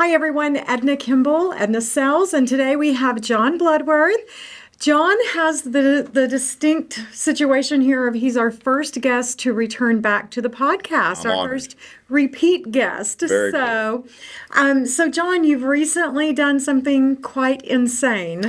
Hi, everyone. Edna Kimball, Edna Sells, and today we have Jon Bloodworth. Jon has the distinct situation here of he's our first guest to return back to the podcast, I'm our honored. first repeat guest. Very So Jon, you've recently done something quite insane.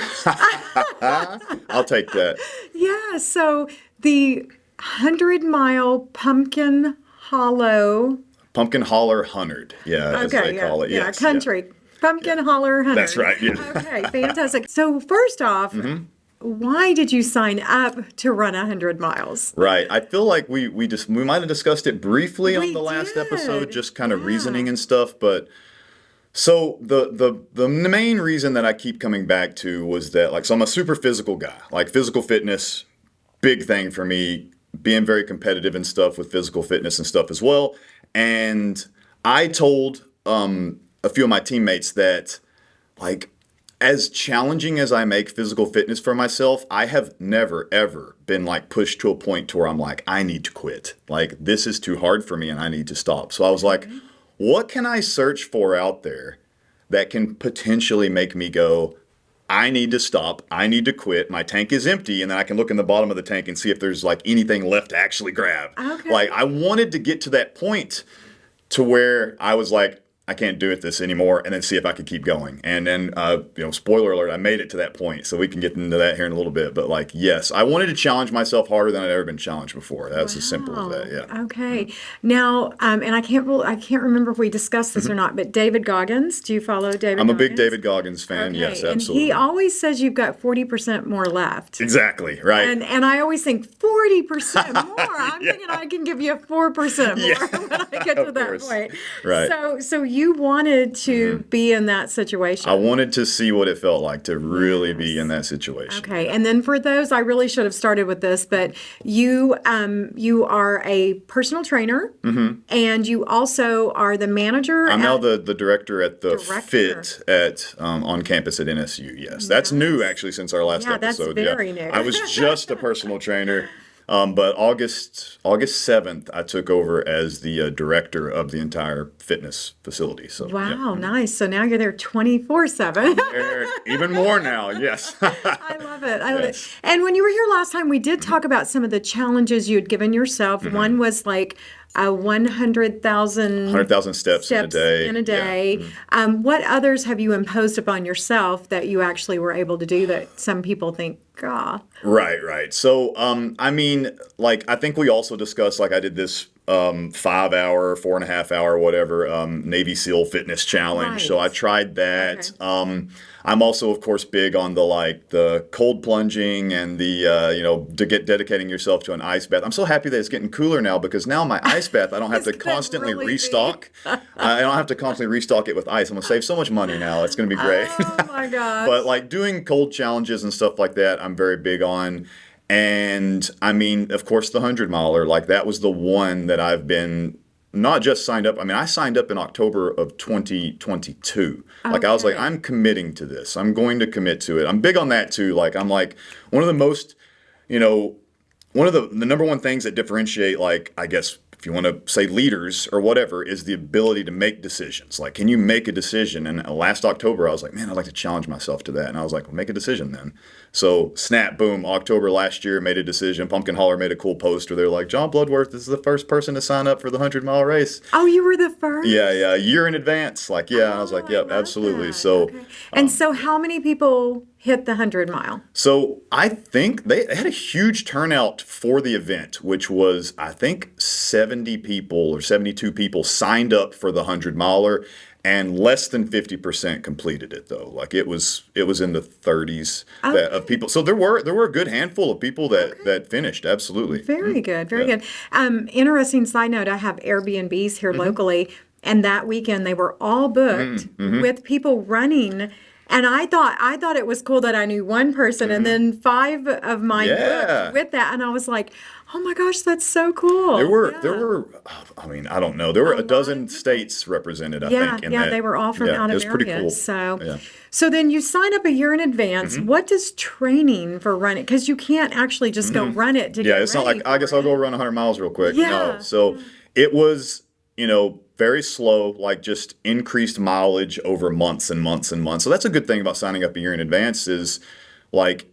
I'll take that. Yeah, so the 100-mile Pumpkin Holler 100. Yeah, as they call it. Yeah, Yes. country. Pumpkin Holler 100. That's right. Yeah. Okay, fantastic. So first off, why did you sign up to run 100 miles? Right. I feel like we might have discussed it briefly on We the last did. episode, just kind of Yeah. reasoning and stuff. But so the main reason that I keep coming back to was that so I'm a super physical guy. Like physical fitness, big thing for me. Being very competitive and stuff with physical fitness and stuff as well. And I told a few of my teammates that as challenging as I make physical fitness for myself, I have never, ever been pushed to a point to where I'm like, I need to quit. This is too hard for me and I need to stop. So I was like, what can I search for out there that can potentially make me go, I need to stop. I need to quit. My tank is empty. And then I can look in the bottom of the tank and see if there's anything left to actually grab. Okay. I wanted to get to that point to where I was like, I can't do this anymore, and then see if I could keep going. And then, spoiler alert, I made it to that point. So we can get into that here in a little bit. But yes, I wanted to challenge myself harder than I'd ever been challenged before. That's as simple as that. Yeah. Okay. Now, and I can't remember if we discussed this or not, but David Goggins, do you follow David I'm a Goggins? big David Goggins fan. Okay. Yes, And absolutely. he always says you've got 40% more left. Exactly. Right. And I always think 40% more. I'm thinking I can give you 4% more Yeah. when I get to Of that course. point. Right. So you wanted to be in that situation. I wanted to see what it felt like to really be in that situation. Okay, and then for those, I really should have started with this, but you are a personal trainer, and you also are the manager. I'm now the director at the Director. Fit at on campus at NSU. Yes, that's new actually since our last Yeah, that's episode. very new. I was just a personal trainer, but August 7th I took over as the director of the entire fitness facility. So Wow, nice. So now you're there 24/7. even more now. Yes. I love it. I love it. Yes. And when you were here last time, we did talk about some of the challenges you had given yourself. One was a 100,000 100,000 steps in a day. Yeah. What others have you imposed upon yourself that you actually were able to do that some people think, God? Right. So, I think we also discussed, I did this 5-hour, 4.5-hour, whatever, Navy SEAL fitness challenge. Right. So I tried that. Okay. I'm also, of course, big on the cold plunging and to get dedicating yourself to an ice bath. I'm so happy that it's getting cooler now because now my ice bath, I don't have to It's gonna constantly really be- restock. I don't have to constantly restock it with ice. I'm going to save so much money now. It's going to be great. Oh my gosh. But doing cold challenges and stuff like that, I'm very big on. And of course, the 100-miler, that was the one that I've been not just signed up. I signed up in October of 2022. I was like, Okay. I'm committing to this. I'm going to commit to it. I'm big on that too. I'm one of the most, one of the number one things that differentiate, I guess, if you want to say leaders or whatever, is the ability to make decisions. Can you make a decision? And last October, I was like, man, I'd like to challenge myself to that. And I was like, well, make a decision then. So snap, boom, October last year, made a decision. Pumpkin Holler made a cool post where they're like, Jon Bloodworth is the first person to sign up for the 100-mile race. Oh, you were the first? Yeah, a year in advance. I was like, I yep, love absolutely. that. So, Okay. And so how many people hit the 100-mile? So I think they had a huge turnout for the event, which was, I think, 70 people or 72 people signed up for the 100-miler, and less than 50% completed it though. It was in the 30s of people. So there were a good handful of people that finished. Absolutely. Very good, very good. Interesting side note, I have Airbnbs here locally, and that weekend they were all booked with people running. And I thought it was cool that I knew one person, and then 5 of mine booked with that, and I was like, "Oh my gosh, that's so cool!" There were. I don't know. There were a dozen states represented. I think. In that. They were all from out it of was pretty areas. cool. So then you sign up a year in advance. What does training for running? Because you can't actually just go run it to get Yeah, it's not ready like I guess I'll for go it. run 100 miles real quick. Yeah. No. So it was, very slow, like just increased mileage over months and months and months. So that's a good thing about signing up a year in advance is like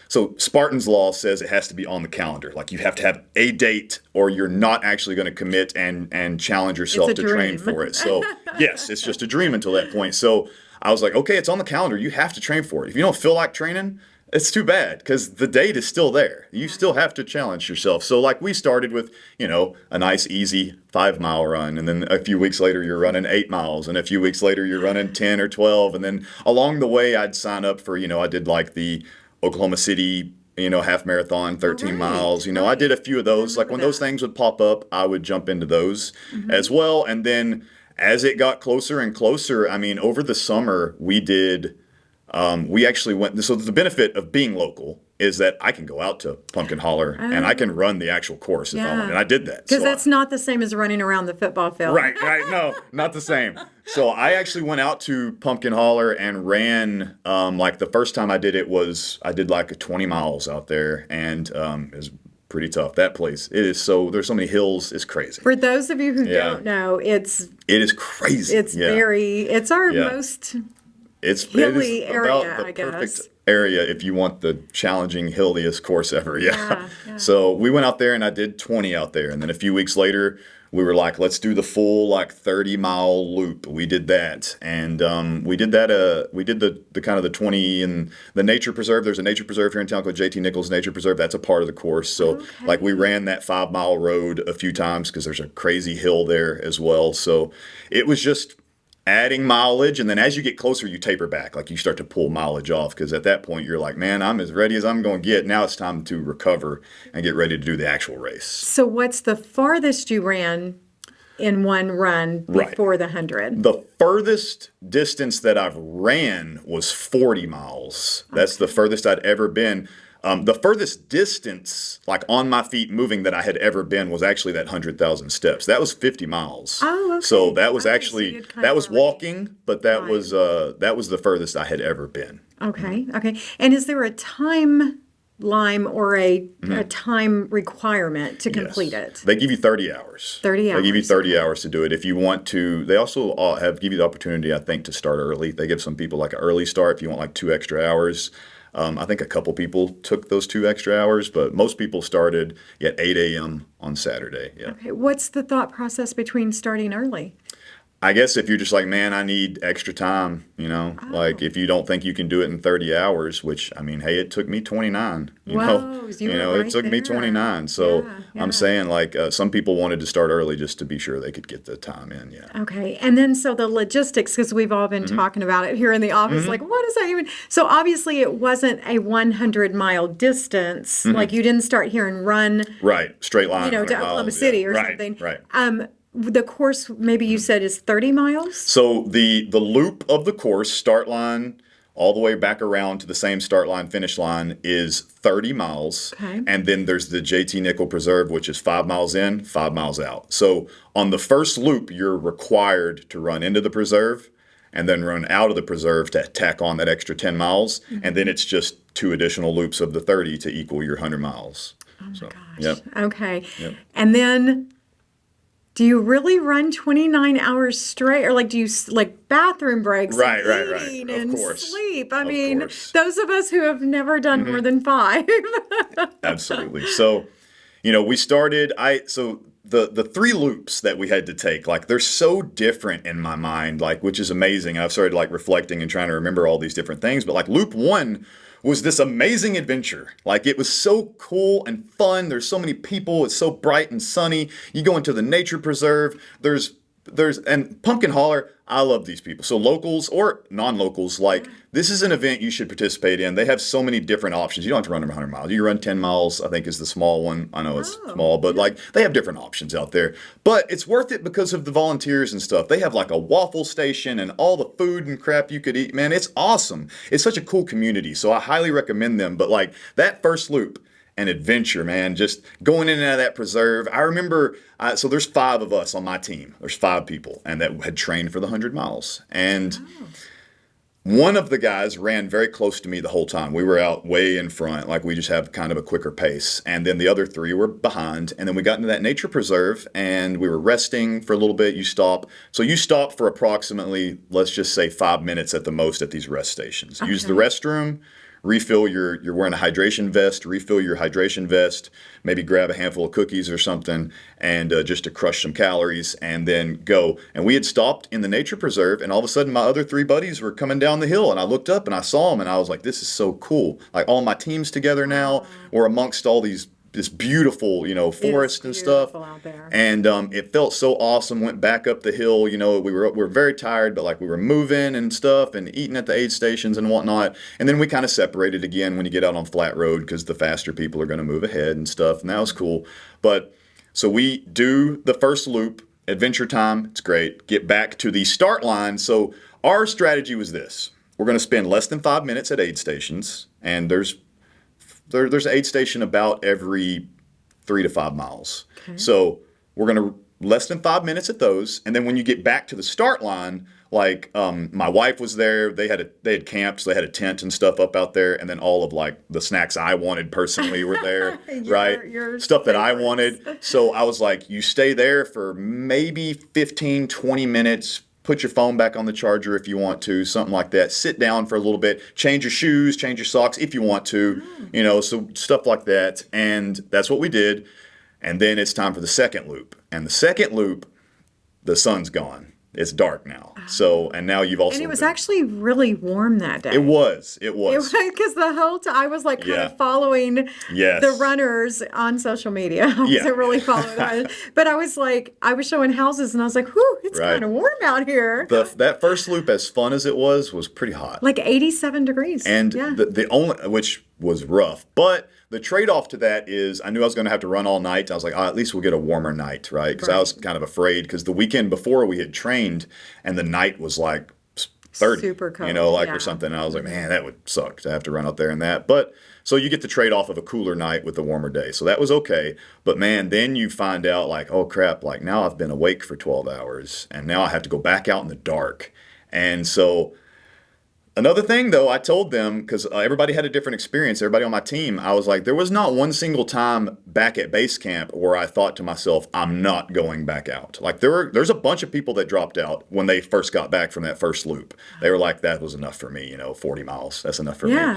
so Spartan's law says it has to be on the calendar. Like you have to have a date or you're not actually going to commit and challenge yourself to train for it. So yes, it's just a dream until that point. So I was like, okay, it's on the calendar. You have to train for it. If you don't feel like training, it's too bad because the date is still there. You still have to challenge yourself. So like we started with, a nice easy 5-mile run. And then a few weeks later, you're running 8 miles. And a few weeks later, you're running 10 or 12. And then along the way, I'd sign up for, I did like the Oklahoma City, half marathon, 13 miles. I did a few of those. Like when those things would pop up, I would jump into those as well. And then as it got closer and closer, I mean, over the summer, we actually went. So the benefit of being local is that I can go out to Pumpkin Holler and I can run the actual course if I want. And I did that. Because that's not the same as running around the football field. Right. No, not the same. So I actually went out to Pumpkin Holler and ran, like the first time I did it I did like 20 miles out there and it was pretty tough. That place, there's so many hills, it's crazy. For those of you who don't know, it is crazy. It's our most hilly area, I guess. Perfect area if you want the challenging, hilliest course ever. Yeah. So we went out there and I did 20 out there. And then a few weeks later, we were like, let's do the full 30-mile loop. We did that. And we did that. We did the kind of the 20 in the nature preserve. There's a nature preserve here in town called J.T. Nichols Nature Preserve. That's a part of the course. So we ran that 5-mile road a few times because there's a crazy hill there as well. So it was just adding mileage, and then as you get closer, you taper back. Like you start to pull mileage off because at that point you're like, man, I'm as ready as I'm going to get. Now it's time to recover and get ready to do the actual race. So what's the farthest you ran in one run before the 100? The furthest distance that I've ran was 40 miles. That's the furthest I'd ever been. The furthest distance, like on my feet moving, that I had ever been was actually that 100,000 steps. That was 50 miles. Oh, okay. So that was actually, that was walking, but that was the furthest I had ever been. Okay. And is there a timeline or a time requirement to complete it? They give you 30 hours. 30 hours. They give you 30 hours to do it. If you want to, they also give you the opportunity, I think, to start early. They give some people like an early start if you want like 2 extra hours. I think a couple people took those 2 extra hours, but most people started at 8 a.m. on Saturday. Yeah. Okay. What's the thought process between starting early? I guess if you're just like, man, I need extra time, like if you don't think you can do it in 30 hours, which I mean, hey, it took me 29, it took me 29. So I'm saying like some people wanted to start early just to be sure they could get the time in. Yeah. Okay. And then so the logistics, because we've all been talking about it here in the office, like what does that even, so obviously it wasn't a 100-mile distance. Like you didn't start here and run. Right. Straight line. To Oklahoma City or something. Right. The course, maybe you said, is 30 miles? So the loop of the course, start line all the way back around to the same start line, finish line, is 30 miles. Okay. And then there's the J.T. Nichols Preserve, which is 5 miles in, 5 miles out. So on the first loop, you're required to run into the preserve and then run out of the preserve to tack on that extra 10 miles. And then it's just 2 additional loops of the 30 to equal your 100 miles. Oh, my gosh. Yep. Okay. Yep. And then do you really run 29 hours straight, or like do you like bathroom breaks, right, eating of and course. sleep? I mean, those of us who have never done more than 5. Absolutely. So, we started. The 3 loops that we had to take, like they're so different in my mind, like which is amazing. I've started like reflecting and trying to remember all these different things. But like loop 1 was this amazing adventure. Like it was so cool and fun. There's so many people. It's so bright and sunny. You go into the nature preserve. And Pumpkin Holler, I love these people. So locals or non-locals, like this is an event you should participate in. They have so many different options. You don't have to run 100 miles. You can run 10 miles, I think is the small one. I know it's small, but like they have different options out there. But it's worth it because of the volunteers and stuff. They have like a waffle station and all the food and crap you could eat. Man, it's awesome. It's such a cool community. So I highly recommend them. But like that first loop, an adventure, man, just going in and out of that preserve. I remember, so there's 5 of us on my team. There's 5 people, and that had trained for the 100 miles. And One of the guys ran very close to me the whole time. We were out way in front, like we just have kind of a quicker pace. And then the other three were behind. And then we got into that nature preserve and we were resting for a little bit. You stop. So you stop for approximately, let's just say 5 minutes at the most at these rest stations. Use the restroom, refill you're wearing a hydration vest, refill your hydration vest, maybe grab a handful of cookies or something, and just to crush some calories, and then go. And we had stopped in the nature preserve, and all of a sudden my other three buddies were coming down the hill, and I looked up and I saw them, and I was like, this is so cool. Like all my team's together now. We're amongst all this beautiful, forest and stuff. Out there. And it felt so awesome. Went back up the hill. We were very tired, but like we were moving and stuff and eating at the aid stations and whatnot. And then we kind of separated again when you get out on flat road because the faster people are going to move ahead and stuff. And that was cool. But so we do the first loop, adventure time. It's great. Get back to the start line. So our strategy was this: we're going to spend less than 5 minutes at aid stations, and there's an aid station about every 3 to 5 miles. Okay. So we're going to less than 5 minutes at those. And then when you get back to the start line, like my wife was there, they had camped, so they had a tent and stuff up out there. And then all of like the snacks I wanted personally were there, right? Your stuff that I wanted. So I was like, you stay there for maybe 15, 20 minutes, put your phone back on the charger if you want to, something like that. Sit down for a little bit, change your shoes, change your socks if you want to, so stuff like that. And that's what we did. And then it's time for the second loop. And the second loop, the sun's gone. It's dark now. So, and now you've also. And it was actually really warm that day. It was. Because the whole time I was like kind of following the runners on social media. I wasn't really following that. But I was showing houses and I was like, whew, it's kind of warm out here. That first loop, as fun as it was pretty hot. Like 87 degrees. And the only, which was rough. But the trade-off to that is I knew I was going to have to run all night. I was like, at least we'll get a warmer night, right? Because I was kind of afraid because the weekend before we had trained and the night was like 30, super cold, or something. And I was like, man, that would suck to have to run out there in that. But so you get the trade-off of a cooler night with the warmer day. So that was okay. But man, then you find out like, oh crap, like now I've been awake for 12 hours and now I have to go back out in the dark. And so another thing, though, I told them, because everybody had a different experience, everybody on my team, I was like, there was not one single time back at base camp where I thought to myself, I'm not going back out. Like there's a bunch of people that dropped out when they first got back from that first loop. They were like, that was enough for me, 40 miles, that's enough for me,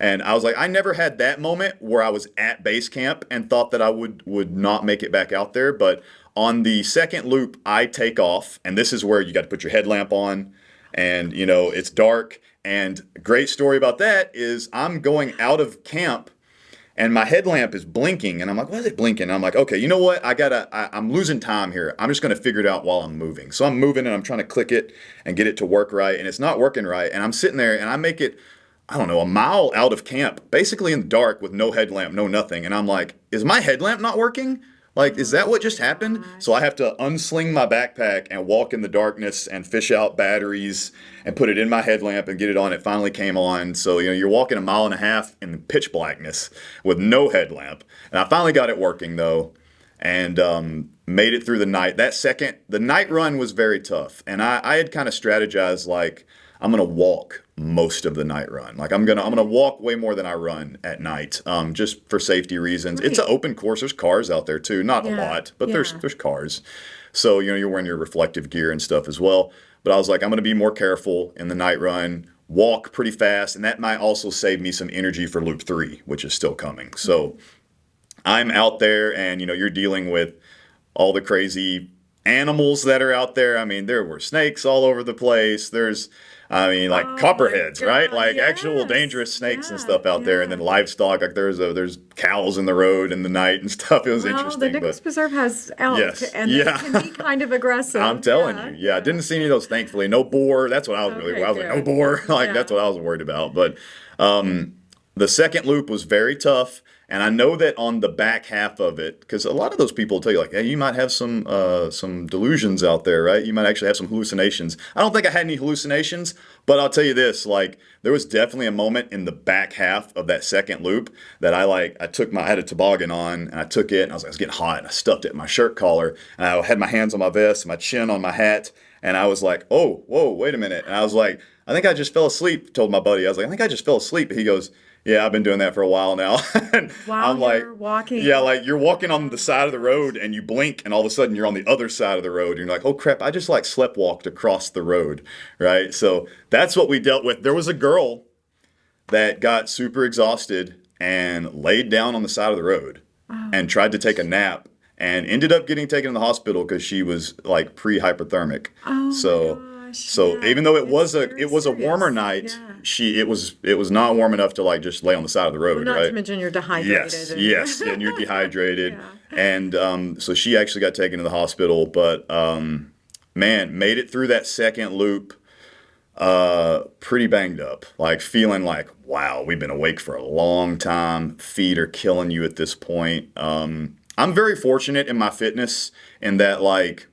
And I was like, I never had that moment where I was at base camp and thought that I would not make it back out there. But on the second loop, I take off, and this is where you got to put your headlamp on. And, it's dark. And great story about that is I'm going out of camp and my headlamp is blinking. And I'm like, why is it blinking? And I'm like, okay, you know what? I'm losing time here. I'm just going to figure it out while I'm moving. So I'm moving and I'm trying to click it and get it to work right. And it's not working right. And I'm sitting there and I make it, I don't know, a mile out of camp, basically in the dark with no headlamp, no nothing. And I'm like, is my headlamp not working? Like, is that what just happened? So I have to unsling my backpack and walk in the darkness and fish out batteries and put it in my headlamp and get it on. It finally came on. So, you're walking a mile and a half in pitch blackness with no headlamp. And I finally got it working, though, and made it through the night. The night run was very tough. And I had kind of strategized, like, I'm going to walk most of the night run. Like I'm gonna walk way more than I run at night, just for safety reasons. Right. It's an open course. There's cars out there too, not a lot, but there's cars. So you're wearing your reflective gear and stuff as well. But I was like, I'm gonna be more careful in the night run, walk pretty fast, and that might also save me some energy for loop 3, which is still coming. So I'm out there, and you're dealing with all the crazy animals that are out there. I mean, there were snakes all over the place. There's copperheads, right? Like actual dangerous snakes and stuff out there, and then livestock. Like there's cows in the road in the night and stuff. It was interesting. The Nichols Preserve has elk, and they can be kind of aggressive. I'm telling you, I didn't see any of those. Thankfully, no boar. That's what I was I was like, no boar. That's what I was worried about. But the second loop was very tough. And I know that on the back half of it, because a lot of those people tell you like, hey, you might have some delusions out there, right? You might actually have some hallucinations. I don't think I had any hallucinations, but I'll tell you this, like there was definitely a moment in the back half of that second loop that I had a toboggan on and I took it and I was getting hot and I stuffed it in my shirt collar and I had my hands on my vest, my chin on my hat, and I was like, oh, whoa, wait a minute. And I was like, I think I just fell asleep, told my buddy. I was like, I think I just fell asleep. He goes, yeah, I've been doing that for a while now. And While I'm like, you're walking. yeah, like you're walking on the side of the road and you blink and all of a sudden you're on the other side of the road. And you're like, oh crap, I just like sleptwalked across the road, right? So that's what we dealt with. There was a girl that got super exhausted and laid down on the side of the road and tried to take a nap and ended up getting taken to the hospital because she was like pre-hypothermic. Oh So my gosh. so Yeah, even though it's very it was a warmer serious. night, Yeah. it was not warm enough to like just lay on the side of the Well, road, not to right? mention you're dehydrated. Yes, and- yes, and you're dehydrated, Yeah. and so she actually got taken to the hospital, but man, made it through that second loop pretty banged up, like feeling like, wow, we've been awake for a long time. Feet are killing you at this point. I'm very fortunate in my fitness in that like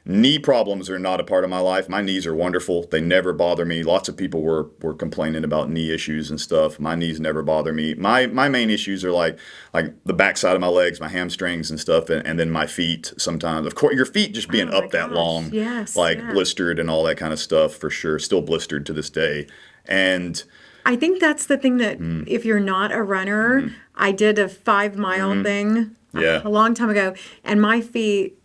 knee problems are not a part of my life. My knees are wonderful. They never bother me. Lots of people were complaining about knee issues and stuff. My knees never bother me. My main issues are like the backside of my legs, my hamstrings and stuff, and then my feet sometimes. Of course, your feet just being Oh my up that gosh. long, Yes. like Yeah. blistered and all that kind of stuff for sure. Still blistered to this day. And I think that's the thing that if you're not a runner, I did a 5 mile thing Yeah. a long time ago, and my feet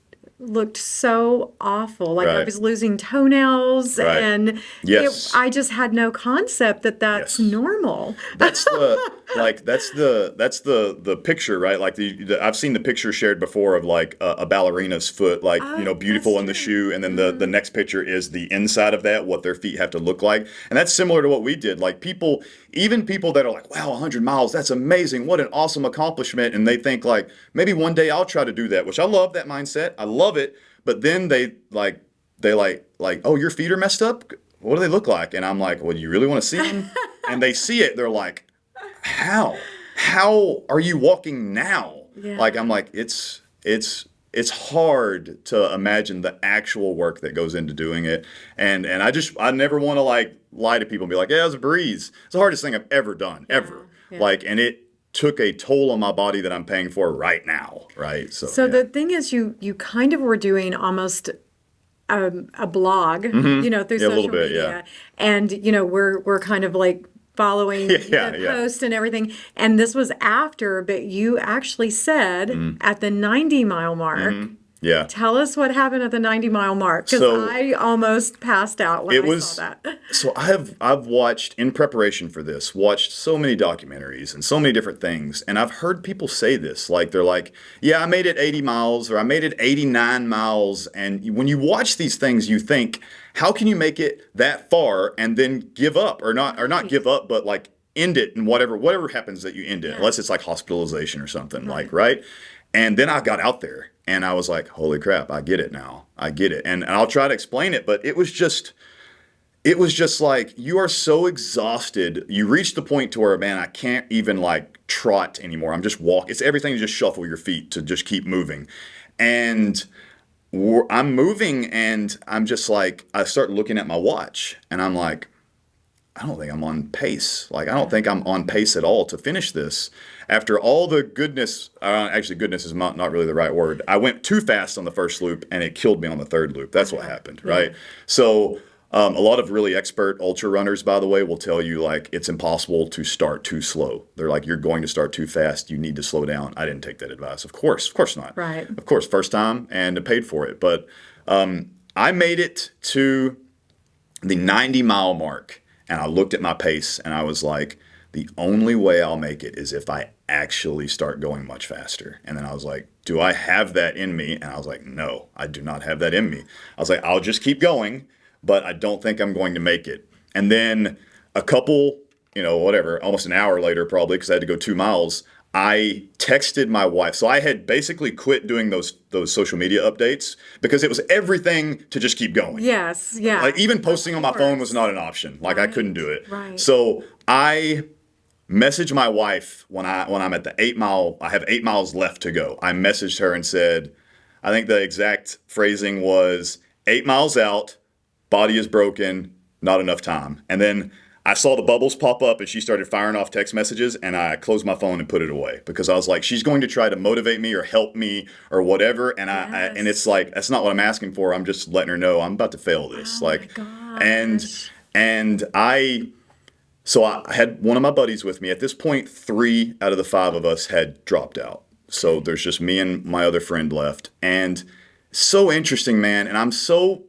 looked so awful. Like I Right. was losing toenails, Right. and Yes. I just had no concept that that's Yes. normal. That's the picture, right? Like I've seen the picture shared before of like a ballerina's foot, like Oh, beautiful that's in the true. shoe, and then the next picture is the inside of that, what their feet have to look like, and that's similar to what we did. Like even people that are like, wow, 100 miles, that's amazing, what an awesome accomplishment, and they think like maybe one day I'll try to do that, which I love that mindset, I love it, but then they oh, your feet are messed up. What do they look like? And I'm like, well, do you really want to see them? And they see it. They're like, how? How are you walking now? Yeah. Like, I'm like, it's hard to imagine the actual work that goes into doing it. And I never want to like lie to people and be like, yeah, it was a breeze. It's the hardest thing I've ever done, ever. Yeah. Like, and it took a toll on my body that I'm paying for right now. Right. So yeah. the thing is, you kind of were doing almost a blog, through Yeah, a social little bit, media, and we're kind of like following Yeah, the yeah. post and everything. And this was after, but you actually said Mm-hmm. at the 90-mile mark. Yeah. Tell us what happened at the 90-mile mark, because So- I almost passed out when I saw that. So I've watched in preparation for this, watched so many documentaries and so many different things, and I've heard people say this, like they're like, yeah, I made it 80 miles or I made it 89 miles, and when you watch these things, you think, how can you make it that far and then give up or not give up, but like end it and whatever happens that you end it, unless it's like hospitalization or something, like right. And then I got out there and I was like, holy crap, I get it now. I get it. And I'll try to explain it, but it was just like, you are so exhausted. You reach the point to where, man, I can't even like trot anymore. I'm just it's everything to just shuffle your feet to just keep moving. And I'm moving and I'm just like, I start looking at my watch and I'm like, I don't think I'm on pace. Like, I don't think I'm on pace at all to finish this. After all the goodness, actually, goodness is not really the right word. I went too fast on the first loop, and it killed me on the third loop. That's what happened, right? So a lot of really expert ultra runners, by the way, will tell you, like, it's impossible to start too slow. They're like, you're going to start too fast. You need to slow down. I didn't take that advice. Of course not. Right. Of course, first time, and I paid for it. But I made it to the 90-mile mark. And I looked at my pace and I was like, the only way I'll make it is if I actually start going much faster. And then I was like, do I have that in me? And I was like, no, I do not have that in me. I was like, I'll just keep going, but I don't think I'm going to make it. And then a couple, almost an hour later probably, because I had to go 2 miles, I texted my wife. So I had basically quit doing those social media updates because it was everything to just keep going. Yes, yeah. Like even posting on my phone was course. not an option. Like I couldn't do it. Right. So I message my wife when I'm at the 8 mile. I have 8 miles left to go. I messaged her and said, I think the exact phrasing was 8 miles out, body is broken, not enough time. And then I saw the bubbles pop up and she started firing off text messages, and I closed my phone and put it away because I was like, she's going to try to motivate me or help me or whatever. And and it's like, that's not what I'm asking for. I'm just letting her know I'm about to fail this. Oh my Like, gosh. and so I had one of my buddies with me. At this point, 3 out of the 5 of us had dropped out. So there's just me and my other friend left. And so interesting, man. And I'm so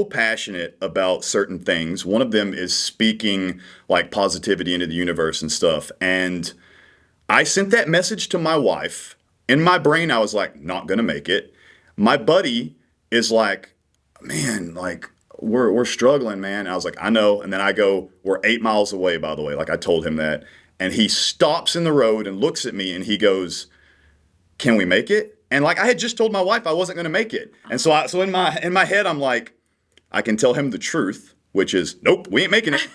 passionate about certain things. One of them is speaking like positivity into the universe and stuff. And I sent that message to my wife. In my brain, I was like, not gonna make it. My buddy is like, man, like we're struggling, man. And I was like, I know. And then I go, we're 8 miles away, by the way. Like I told him that. And he stops in the road and looks at me and he goes, can we make it? And like I had just told my wife I wasn't going to make it. And so in my head I'm like, I can tell him the truth, which is nope, we ain't making it.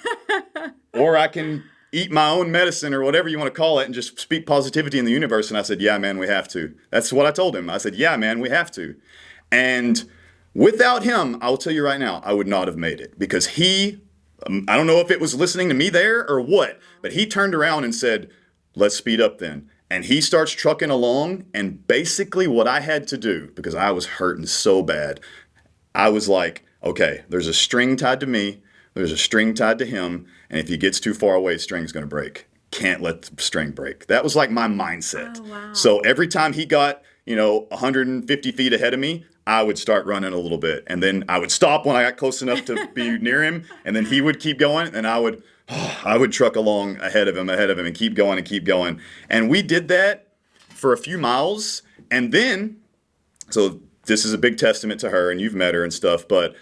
Or I can eat my own medicine or whatever you want to call it and just speak positivity in the universe. And I said, yeah, man, we have to. That's what I told him. I said, yeah, man, we have to. And without him, I will tell you right now, I would not have made it because I don't know if it was listening to me there or what, but he turned around and said, let's speed up then. And he starts trucking along, and basically what I had to do, because I was hurting so bad, I was like, okay, there's a string tied to me, there's a string tied to him, and if he gets too far away, the string's gonna break. Can't let the string break. That was like my mindset. Oh, wow. So every time he got, 150 feet ahead of me, I would start running a little bit. And then I would stop when I got close enough to be near him, and then he would keep going, and I would truck along ahead of him, and keep going and keep going. And we did that for a few miles. And then, so this is a big testament to her, and you've met her and stuff, but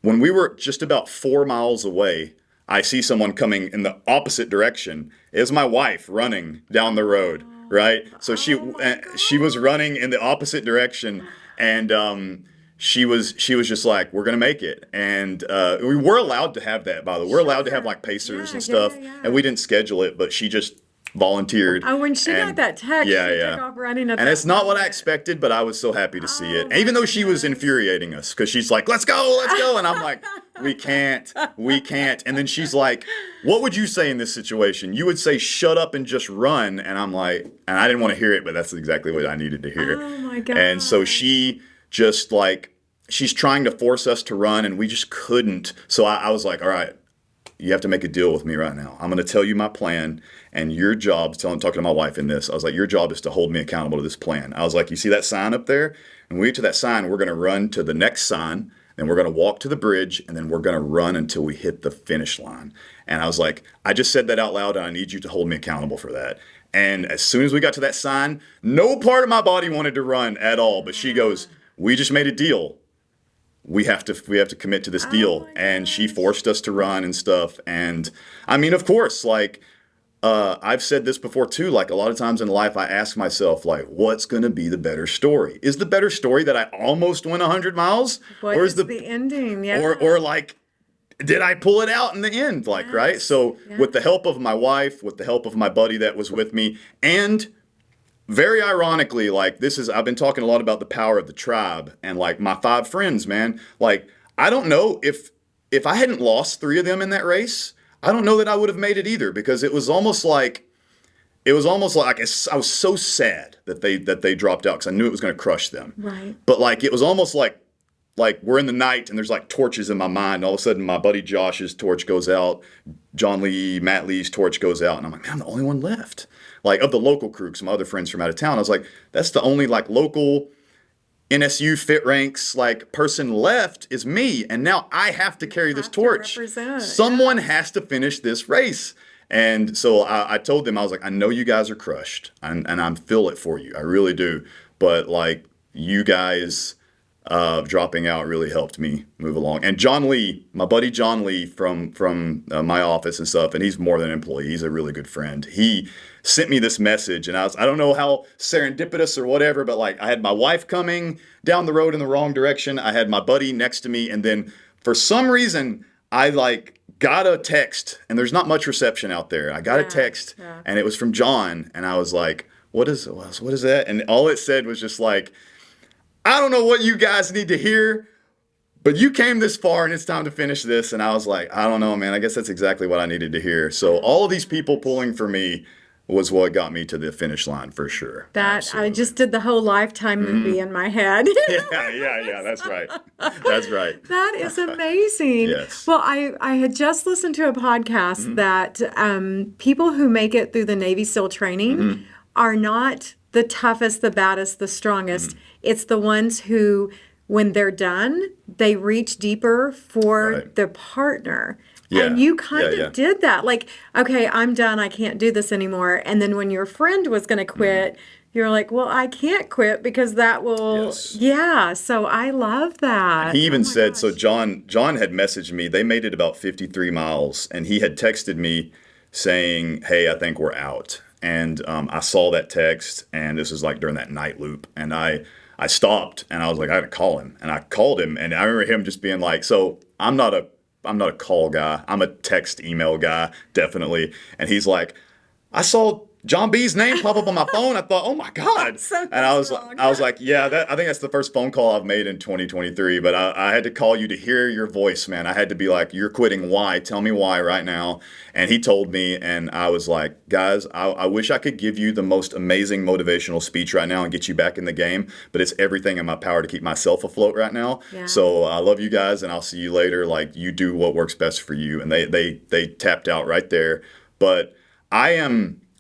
when we were just about 4 miles away, I see someone coming in the opposite direction. It's my wife running down the road, right? So she was running in the opposite direction, and she was just like, we're gonna make it. And we were allowed to have that, by the way. We're allowed to have like pacers and stuff, and we didn't schedule it, but she just volunteered. Oh, when she got that text, she took off running at And that it's not what I moment. expected, but I was so happy to see it. Oh, And even though my she was goodness. infuriating us, because she's like, let's go. And I'm like, we can't. And then she's like, what would you say in this situation? You would say, shut up and just run. And I'm like, and I didn't want to hear it, but that's exactly what I needed to hear. Oh my God. And so she just like, she's trying to force us to run, and we just couldn't. So I was like, all right, you have to make a deal with me right now. I'm going to tell you my plan, and your job, talking to my wife in this, I was like, your job is to hold me accountable to this plan. I was like, you see that sign up there? And when we get to that sign, we're going to run to the next sign, then we're going to walk to the bridge, and then we're going to run until we hit the finish line. And I was like, I just said that out loud, and I need you to hold me accountable for that. And as soon as we got to that sign, no part of my body wanted to run at all. But she goes, we just made a deal. We have to commit to this deal. my And she gosh. forced us to run and stuff. And I mean, of course, like, I've said this before too, like a lot of times in life, I ask myself, like, what's going to be the better story? Is the better story that I almost went 100 miles? What Or is the ending? Yeah. or like, did I pull it out in the end? Like, right? Yes. So Yeah. with the help of my wife, with the help of my buddy that was with me, and very ironically, like I've been talking a lot about the power of the tribe and like my 5 friends, man. Like, I don't know if I hadn't lost 3 of them in that race, I don't know that I would have made it either, because it was almost like I was so sad that they dropped out because I knew it was going to crush them. Right. But like it was almost like we're in the night and there's like torches in my mind. All of a sudden, my buddy Josh's torch goes out, Matt Lee's torch goes out, and I'm like, man, I'm the only one left. Like of the local crew, because my other friends from out of town, I was like, that's the only like local NSU Fit ranks like person left is me, and now I have to carry this have to torch. represent, Someone has to finish this race. And so I told them, I was like, I know you guys are crushed, and I feel it for you, I really do. But like you guys dropping out really helped me move along. And John Lee, my buddy John Lee from my office and stuff, and he's more than an employee, he's a really good friend. He sent me this message, and I don't know how serendipitous or whatever, but like I had my wife coming down the road in the wrong direction, I had my buddy next to me, and then for some reason I like got a text, and there's not much reception out there. I got a text, and it was from Jon, and I was like, what is that? And all it said was just like, I don't know what you guys need to hear, but you came this far and it's time to finish this. And I was like, I don't know, man. I guess that's exactly what I needed to hear. So all of these people pulling for me was what got me to the finish line for sure. That Absolutely. I just did the whole Lifetime movie in my head. Yeah. That's right. That's right. That is amazing. Yes. Well, I had just listened to a podcast that people who make it through the Navy SEAL training are not the toughest, the baddest, the strongest. It's the ones who, when they're done, they reach deeper for the partner. Yeah. And you kind of did that. Like, okay, I'm done. I can't do this anymore. And then when your friend was going to quit, you're like, well, I can't quit because that will, so I love that. He even said, so Jon had messaged me. They made it about 53 miles, and he had texted me saying, hey, I think we're out. And I saw that text, and this is like during that night loop, and I stopped, and I was like, I got to call him. And I called him, and I remember him just being like, so I'm not a call guy. I'm a text email guy, definitely. And he's like, I saw John B's name pop up on my phone. I thought, oh my God. And I was like, yeah, I think that's the first phone call I've made in 2023. But I had to call you to hear your voice, man. I had to be like, you're quitting. Why? Tell me why right now. And he told me, and I was like, guys, I wish I could give you the most amazing motivational speech right now and get you back in the game. But it's everything in my power to keep myself afloat right now. Yeah. So I love you guys, and I'll see you later. Like, you do what works best for you. And they tapped out right there. But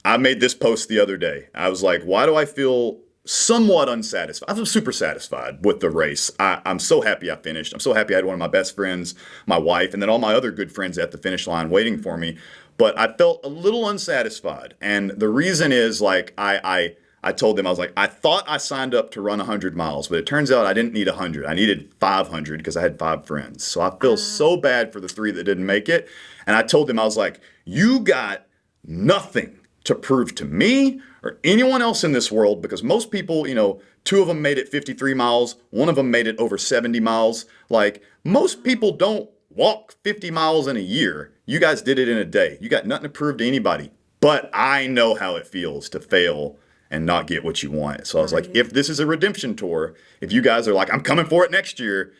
I made this post the other day. I was like, why do I feel somewhat unsatisfied? I'm super satisfied with the race. I'm so happy I finished. I'm so happy I had one of my best friends, my wife, and then all my other good friends at the finish line waiting for me. But I felt a little unsatisfied. And the reason is, like, I told them, I was like, I thought I signed up to run 100 miles, but it turns out I didn't need 100. I needed 500 because I had 5 friends. So I feel so bad for the 3 that didn't make it. And I told them, I was like, you got nothing to prove to me or anyone else in this world, because most people, 2 of them made it 53 miles, 1 of them made it over 70 miles. Like, most people don't walk 50 miles in a year. You guys did it in a day. You got nothing to prove to anybody. But I know how it feels to fail and not get what you want. So I was like, if this is a redemption tour, if you guys are like, I'm coming for it next year,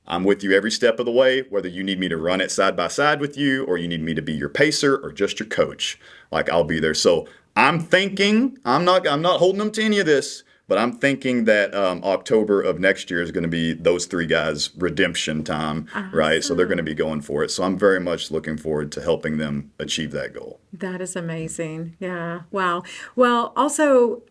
I'm with you every step of the way, whether you need me to run it side by side with you or you need me to be your pacer or just your coach. Like, I'll be there. So I'm thinking, I'm not holding them to any of this, but I'm thinking that October of next year is going to be those 3 guys' redemption time, right? So they're going to be going for it. So I'm very much looking forward to helping them achieve that goal. That is amazing. Yeah. Wow. Well, also,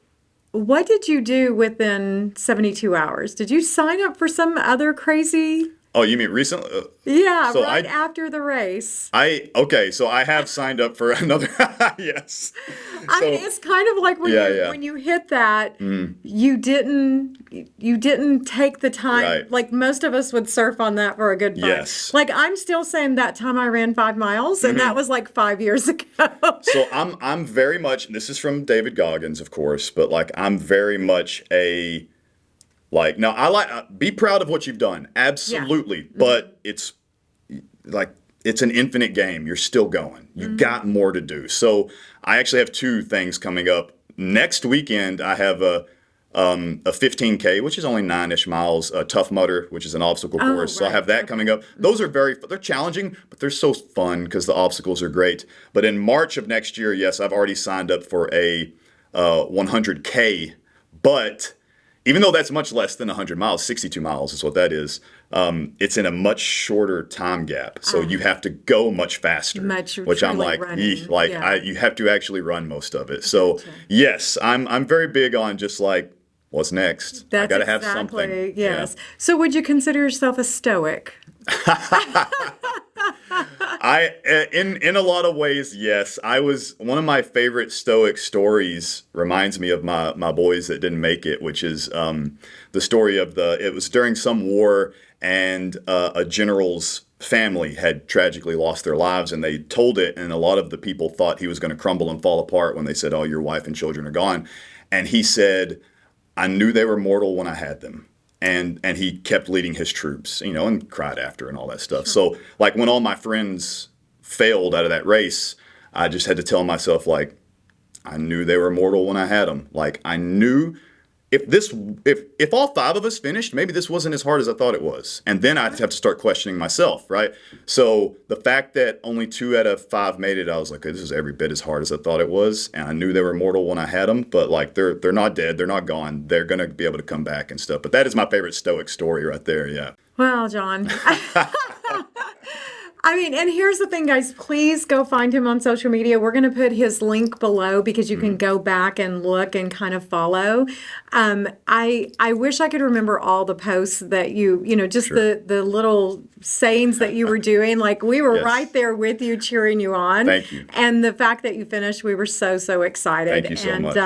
what did you do within 72 hours? Did you sign up for some other crazy? Oh, you mean recently? Yeah, so right after the race. So I have signed up for another, yes. I mean, it's kind of like when you hit that, you didn't take the time. Right. Like, most of us would surf on that for a good fun. Yes. Like, I'm still saying that time I ran 5 miles, and that was like 5 years ago. So I'm very much, this is from David Goggins, of course, but like, I'm very much no, I like, be proud of what you've done. Absolutely. Yeah. But it's like, it's an infinite game. You're still going. You got more to do. So I actually have 2 things coming up. Next weekend, I have a 15K, which is only 9-ish miles, a Tough Mudder, which is an obstacle course. So I have that coming up. Those are they're challenging, but they're so fun because the obstacles are great. But in March of next year, yes, I've already signed up for a 100K, but even though that's much less than 100 miles, 62 miles is what that is, it's in a much shorter time gap. So you have to go much faster, which I'm like, you have to actually run most of it. So yes, I'm very big on just like, what's next? I got to have something. Yes. Yeah. So would you consider yourself a stoic? In a lot of ways, yes. One of my favorite stoic stories reminds me of my boys that didn't make it, which is the story of it was during some war, and a general's family had tragically lost their lives, and they told it, and a lot of the people thought he was going to crumble and fall apart when they said, oh, your wife and children are gone. And he said, I knew they were mortal when I had them. And he kept leading his troops, and cried after and all that stuff. So like, when all my friends failed out of that race, I just had to tell myself, like, I knew they were mortal when I had them. Like, I knew if all 5 of us finished, maybe this wasn't as hard as I thought it was. And then I'd have to start questioning myself, right? So the fact that only 2 out of 5 made it, I was like, this is every bit as hard as I thought it was. And I knew they were mortal when I had them, but like they're not dead, they're not gone. They're gonna be able to come back and stuff. But that is my favorite stoic story right there. Yeah. Well, Jon. I mean, and here's the thing, guys. Please go find him on social media. We're going to put his link below because you can go back and look and kind of follow. I wish I could remember all the posts that just the little sayings that you were doing. Like, we were Yes. right there with you, cheering you on. Thank you. And the fact that you finished, we were so excited. Thank you so much.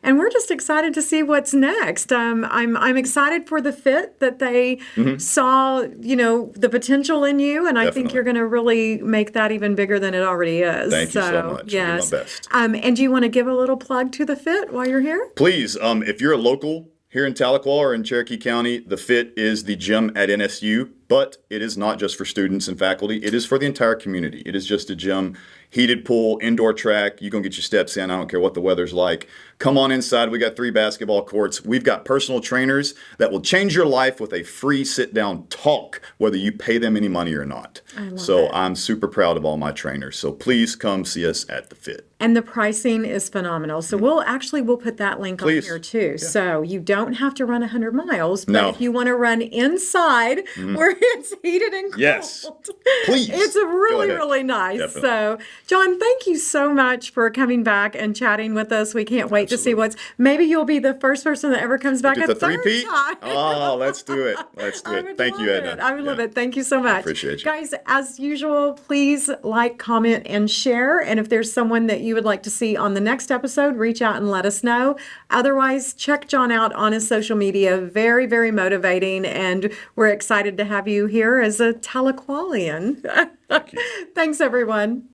And we're just excited to see what's next. I'm excited for the fit that they saw, the potential in you, and I think Definitely. you're going to really make that even bigger than it already is. Thank you so much. Yes. I'll do my best. And do you want to give a little plug to the fit while you're here? Please, if you're a local here in Tahlequah or in Cherokee County, the Fit is the gym at NSU, but it is not just for students and faculty. It is for the entire community. It is just a gym, heated pool, indoor track. You're going to get your steps in. I don't care what the weather's like. Come on inside. We got 3 basketball courts. We've got personal trainers that will change your life with a free sit-down talk, whether you pay them any money or not. So I'm super proud of all my trainers. So please come see us at the Fit. And the pricing is phenomenal. So we'll put that link Please. on here too. Yeah. So you don't have to run 100 miles, but No. if you want to run inside where it's heated and cold, Yes. Please. it's really nice. Definitely. So, Jon, thank you so much for coming back and chatting with us. We can't wait to see maybe you'll be the first person that ever comes back Get a the third 3-peat? time. Oh, let's do it. Let's do it. Thank you, Edna. I would love it. Thank you so much. Appreciate you. Guys, as usual, please like, comment, and share. And if there's someone that you would like to see on the next episode, reach out and let us know. Otherwise, check Jon out on his social media. Very, very motivating. And we're excited to have you here as a Tahlequahian. Thank you. Thanks, everyone.